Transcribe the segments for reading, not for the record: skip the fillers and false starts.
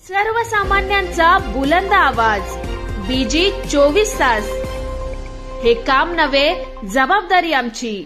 सर्वसामान्यांचा बुलंद आवाज बीजी 24 तास। हे काम नव्हे, जबाबदारी आमची।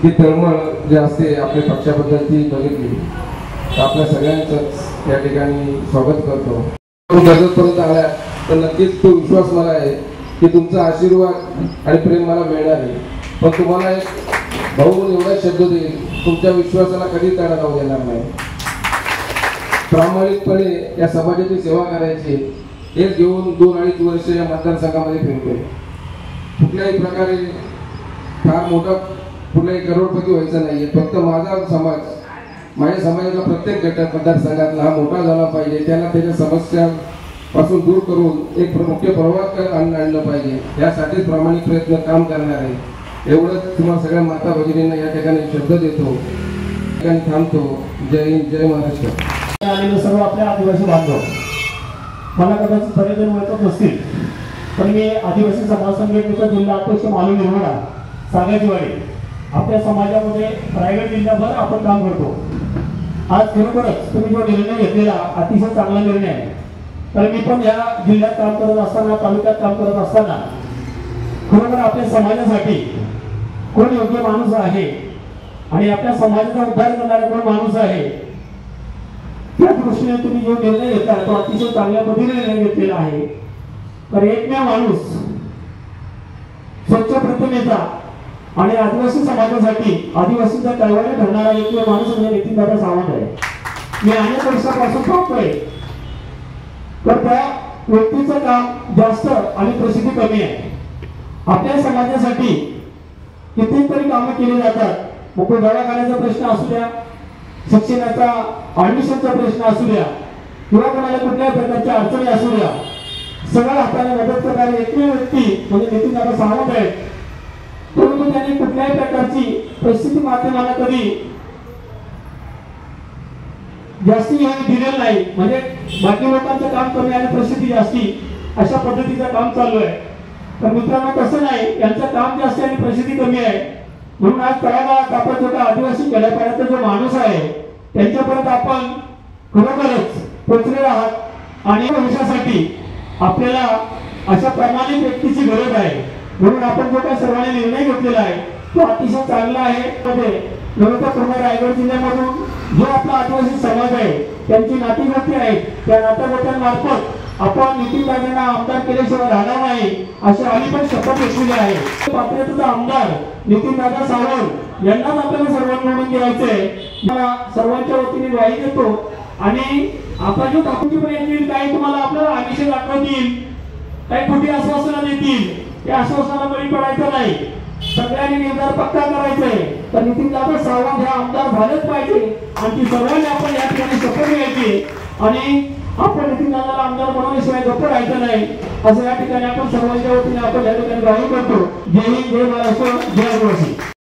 की तळमळ जे असते आपल्या पक्षाबद्दलची बघितली तर आपल्या सगळ्यांचंच या ठिकाणी स्वागत करतो। जवळपर्यंत आल्या तर नक्कीच तो विश्वास मला आहे की तुमचा आशीर्वाद आणि प्रेम मला मिळणार आहे। पण तुम्हाला एक भाऊ एवढा शब्द देईल, तुमच्या विश्वासाला कधी तडा जाऊ देणार नाही। प्रामाणिकपणे या समाजाची सेवा करायची हेच घेऊन 2-2.5 वर्ष या मतदारसंघामध्ये फिरतोय। कुठल्याही प्रकारे फार मोठा कुठलाही करोडपती व्हायचं नाहीये, फक्त माझा समाज, माझ्या समाजाचा प्रत्येक घटक मतदारसंघातला हा मोठा झाला पाहिजे, त्याला त्याच्या समस्यांपासून दूर करून एक मुख्य प्रवाह आणलं पाहिजे, यासाठी प्रामाणिक प्रयत्न काम करणार आहे। एवढंच तुम्हाला सगळ्या माता भगिनींना या ठिकाणी शब्द देतो, ठिकाणी थांबतो। जय हिंद, जय महाराष्ट्र। आलेले सर्व आपल्या आदिवासी बांधव, मला कदाचित बरेच जण ओळखत नसतील, पण मी आदिवासी समाज संघटनेचा जिल्हा अध्यक्ष मालू निर्मळा सांगाजीवाडी आपल्या समाजामध्ये रायगड जिल्ह्याभर आपण काम करतो। आज खरोखरच तुम्ही जो निर्णय घेतलेला अतिशय चांगला निर्णय आहे। तर मी पण या जिल्ह्यात काम करत असताना, तालुक्यात काम करत असताना खरोखर आपल्या समाजासाठी कोण योग्य माणूस आहे आणि आपल्या समाजाचा उद्धार करणारा कोण माणूस आहे, त्या दृष्टीने तुम्ही जो निर्णय घेतला तो अतिशय चांगल्या पद्धतीने निर्णय घेतलेला आहे। तर एकमेव माणूस स्वच्छ प्रतिमेचा आणि आदिवासी समाजासाठी आदिवासींचा कळवळा ठरणारा एकमेव माणूस म्हणजे नितीनदादा सावंत आहे। मी अनेक वर्षापासून पाहतोय, तर त्या व्यक्तीचं काम जास्त आणि प्रसिद्धी कमी आहे। आपल्या समाजासाठी कितीतरी कामं केली जातात। मग दवाखान्याचा प्रश्न असू द्या, शिक्षणाचा ऍडमिशनचा प्रश्न असू द्या, किंवा कोणाला कुठल्याही प्रकारच्या अडचणी असू द्या, सगळ्या हाताने मदत करणारे एकमेव व्यक्ती म्हणजे नितीनदादा सावंत आहेत। परंतु त्यांनी कुठल्याही प्रकारची प्रसिद्धी माध्यमाला कधी जास्ती दिलेलं नाही, म्हणजे बाकी लोकांचं काम कमी आणि प्रसिद्धी जास्ती अशा पद्धतीचं काम चालू आहे। तर मित्रांनो तसं नाही, यांचं काम जास्त आणि प्रसिद्धी कमी आहे। म्हणून आज तळागाळात आपण जो आदिवासी खेड्यापाड्याचा जो माणूस आहे त्यांच्यापर्यंत आपण खरोखरच पोहोचलेलो आहात आणि भविष्यासाठी आपल्याला अशा प्रामाणिक व्यक्तीची गरज आहे। म्हणून आपण जो काही सर्वांनी निर्णय घेतलेला आहे तो अतिशय चांगला आहे। पूर्ण रायगड जिल्ह्यामधून जो आपला आदिवासी समाज आहे त्यांची नातीगोती आहेत, त्या नात्यागोत्यांमार्फत आपण नितीनदादांना आमदार केल्याशिवाय राहणार नाही अशी आम्ही पण शपथ घेतलेली आहे। पात्रतेचा आमदार नितीनदादा सावंत यांनाच आपल्याला सर्वांना निवडून द्यायचंय। मला सर्वांच्या वतीने ग्वाही देतो आणि आपण जो टाकूची पण येतील, काही तुम्हाला आपल्याला आमिष दाखवतील, काही खोटी आश्वासनं देतील, त्या आश्वासनाला बळी पडायचं नाही। सगळ्यांनी निर्धार पक्का करायचा आहे। तर नितीनदादा सावंत हे आमदार झालेच पाहिजे आणि ती सर्वांनी आपण या ठिकाणी शपथ घ्यायची आणि आपण नितीनदादाला आमदार बनवण्याशिवाय गप्प राहायचं नाही असं या ठिकाणी आपण सर्वांच्या वतीने आपण या ठिकाणी ग्वाही करतो। जय हिंद, जय महाराष्ट्र, जय आदिवासी।